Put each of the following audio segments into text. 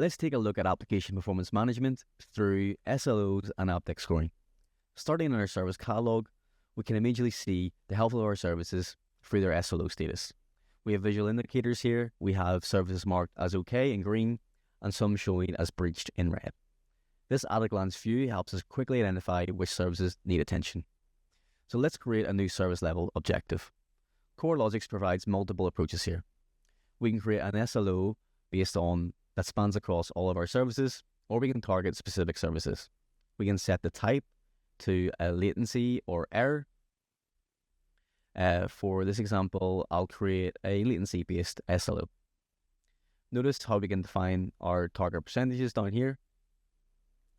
Let's take a look at application performance management through SLOs and Apdex scoring. Starting in our service catalog, we can immediately see the health of our services through their SLO status. We have visual indicators here. We have services marked as OK in green and some showing as breached in red. This at-a-glance view helps us quickly identify which services need attention. So let's create a new service level objective. Coralogix provides multiple approaches here. We can create an SLO based on that spans across all of our services, or we can target specific services. We can set the type to a latency or error. For this example, I'll create a latency-based SLO. Notice how we can define our target percentages down here.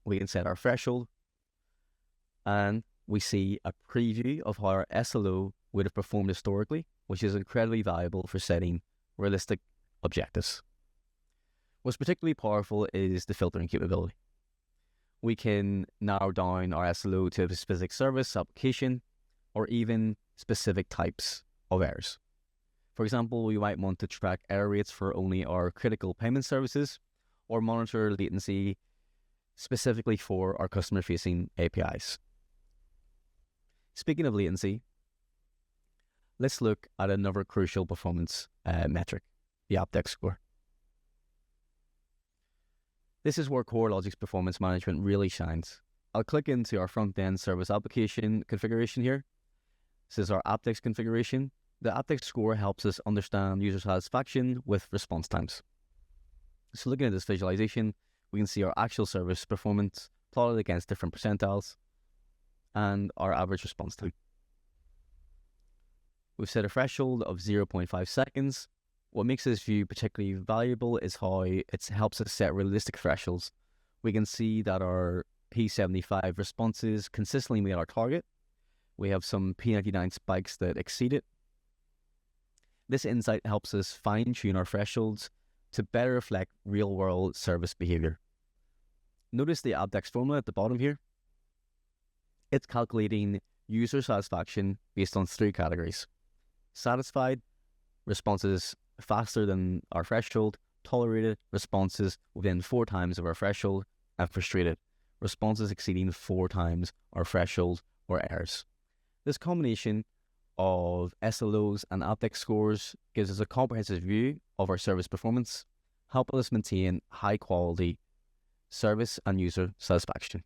We can set our threshold, and we see a preview of how our SLO would have performed historically, which is incredibly valuable for setting realistic objectives. What's particularly powerful is the filtering capability. We can narrow down our SLO to a specific service, application, or even specific types of errors. For example, we might want to track error rates for only our critical payment services or monitor latency specifically for our customer-facing APIs. Speaking of latency, let's look at another crucial performance metric, the Apdex score. This is where Coralogix performance management really shines. I'll click into our front-end service application configuration here. This is our Apdex configuration. The Apdex score helps us understand user satisfaction with response times. So looking at this visualization, we can see our actual service performance plotted against different percentiles and our average response time. We've set a threshold of 0.5 seconds. What makes this view particularly valuable is how it helps us set realistic thresholds. We can see that our P75 responses consistently meet our target. We have some P99 spikes that exceed it. This insight helps us fine-tune our thresholds to better reflect real-world service behavior. Notice the Apdex formula at the bottom here. It's calculating user satisfaction based on 3 categories: satisfied, responses faster than our threshold; tolerated, responses within 4 times of our threshold; and frustrated, responses exceeding 4 times our threshold or errors. This combination of SLOs and Apdex scores gives us a comprehensive view of our service performance, helping us maintain high quality service and user satisfaction.